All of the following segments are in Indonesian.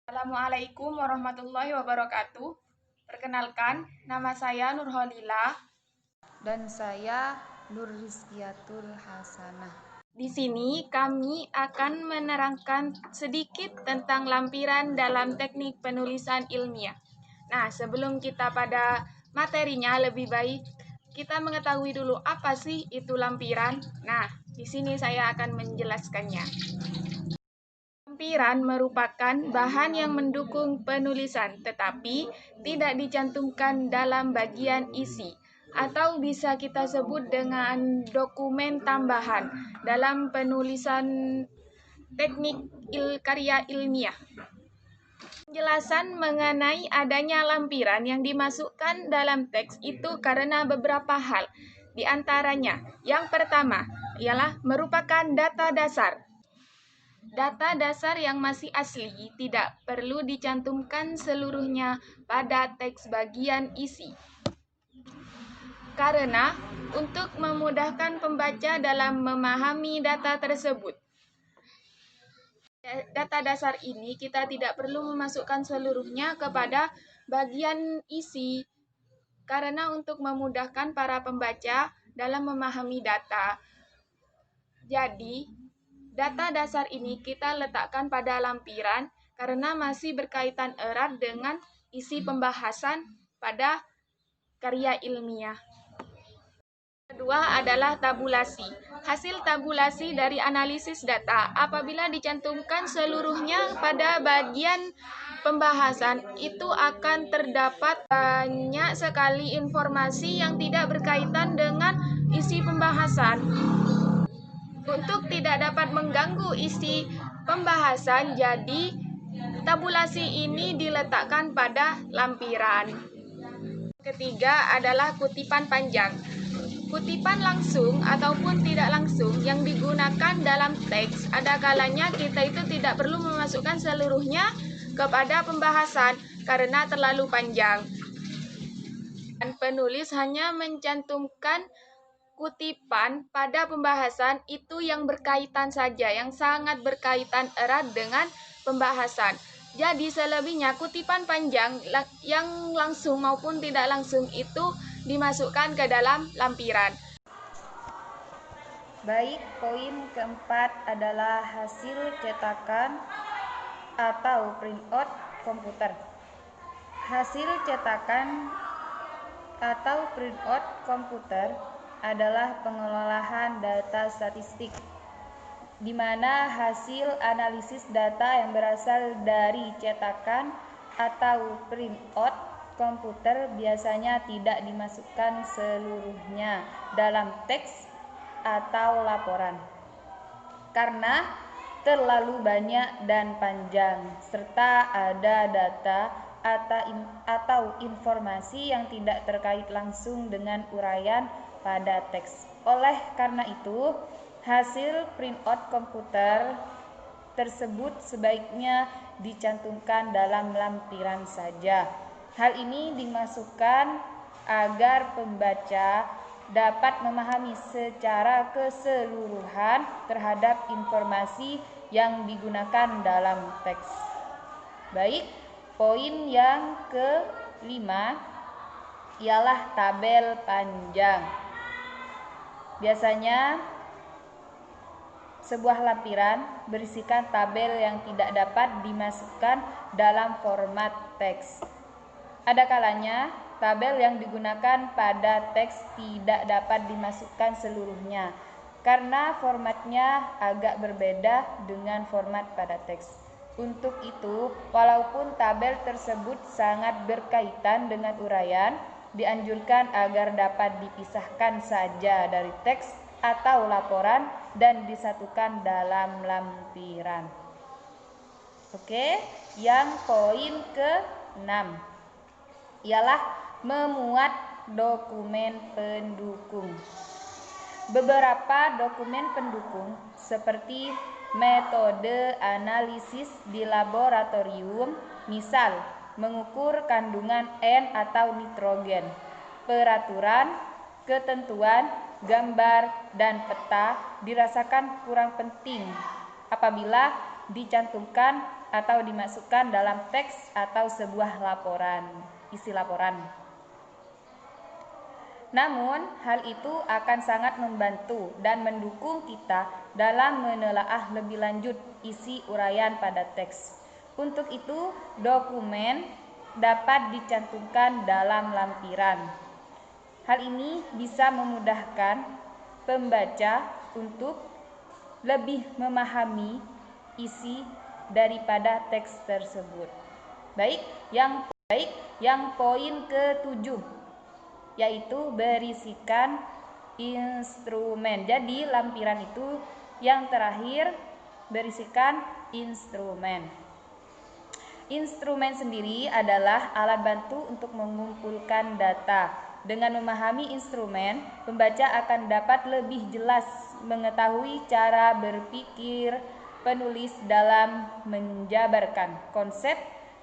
Assalamualaikum warahmatullahi wabarakatuh. Perkenalkan, nama saya Nurholila. Dan saya Nur Rizkiatul Hasanah. Di sini kami akan menerangkan sedikit tentang lampiran dalam teknik penulisan ilmiah. Nah, sebelum kita pada materinya, lebih baik kita mengetahui dulu apa sih itu lampiran. Nah, di sini saya akan menjelaskannya. Lampiran merupakan bahan yang mendukung penulisan, tetapi tidak dicantumkan dalam bagian isi, atau bisa kita sebut dengan dokumen tambahan dalam penulisan teknik karya ilmiah. Penjelasan mengenai adanya lampiran yang dimasukkan dalam teks itu karena beberapa hal. Di antaranya, yang pertama ialah merupakan data dasar. Data dasar yang masih asli tidak perlu dicantumkan seluruhnya pada teks bagian isi. Karena untuk memudahkan pembaca dalam memahami data tersebut. Data dasar ini kita tidak perlu memasukkan seluruhnya kepada bagian isi. Karena untuk memudahkan para pembaca dalam memahami data. Jadi, data dasar ini kita letakkan pada lampiran karena masih berkaitan erat dengan isi pembahasan pada karya ilmiah. Kedua adalah tabulasi. Hasil tabulasi dari analisis data apabila dicantumkan seluruhnya pada bagian pembahasan itu akan terdapat banyak sekali informasi yang tidak berkaitan dengan isi pembahasan. Untuk tidak dapat mengganggu isi pembahasan, jadi tabulasi ini diletakkan pada lampiran. Ketiga adalah kutipan panjang. Kutipan langsung ataupun tidak langsung yang digunakan dalam teks, ada kalanya kita itu tidak perlu memasukkan seluruhnya kepada pembahasan karena terlalu panjang. Dan penulis hanya mencantumkan kutipan pada pembahasan itu yang berkaitan saja, yang sangat berkaitan erat dengan pembahasan. Jadi selebihnya kutipan panjang yang langsung maupun tidak langsung itu dimasukkan ke dalam lampiran. Baik, poin keempat adalah hasil cetakan atau printout komputer. Hasil cetakan atau printout komputer adalah pengolahan data statistik, di mana hasil analisis data yang berasal dari cetakan atau printout komputer biasanya tidak dimasukkan seluruhnya dalam teks atau laporan karena terlalu banyak dan panjang, serta ada data atau informasi yang tidak terkait langsung dengan uraian pada teks. Oleh karena itu, hasil printout komputer tersebut sebaiknya dicantumkan dalam lampiran saja. Hal ini dimasukkan agar pembaca dapat memahami secara keseluruhan terhadap informasi yang digunakan dalam teks. Baik, poin yang kelima ialah tabel panjang. Biasanya sebuah lampiran berisikan tabel yang tidak dapat dimasukkan dalam format teks. Ada kalanya tabel yang digunakan pada teks tidak dapat dimasukkan seluruhnya karena formatnya agak berbeda dengan format pada teks. Untuk itu, walaupun tabel tersebut sangat berkaitan dengan uraian, dianjurkan agar dapat dipisahkan saja dari teks atau laporan dan disatukan dalam lampiran. Oke, yang poin ke-6 ialah memuat dokumen pendukung. Beberapa dokumen pendukung seperti metode analisis di laboratorium, misal mengukur kandungan N atau nitrogen, peraturan, ketentuan, gambar, dan peta dirasakan kurang penting apabila dicantumkan atau dimasukkan dalam teks atau sebuah isi laporan. Namun, hal itu akan sangat membantu dan mendukung kita dalam menelaah lebih lanjut isi uraian pada teks. Untuk itu, dokumen dapat dicantumkan dalam lampiran. Hal ini bisa memudahkan pembaca untuk lebih memahami isi daripada teks tersebut. Baik, yang poin ke-7 yaitu berisikan instrumen. Jadi lampiran itu yang terakhir berisikan instrumen. Instrumen sendiri adalah alat bantu untuk mengumpulkan data. Dengan memahami instrumen, pembaca akan dapat lebih jelas mengetahui cara berpikir penulis dalam menjabarkan konsep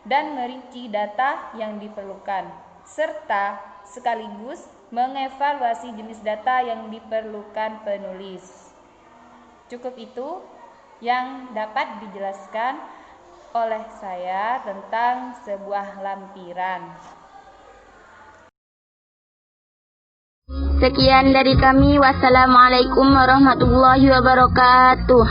dan merinci data yang diperlukan, serta sekaligus mengevaluasi jenis data yang diperlukan penulis. Cukup itu yang dapat dijelaskan oleh saya tentang sebuah lampiran. Sekian dari kami. Wassalamualaikum warahmatullahi wabarakatuh.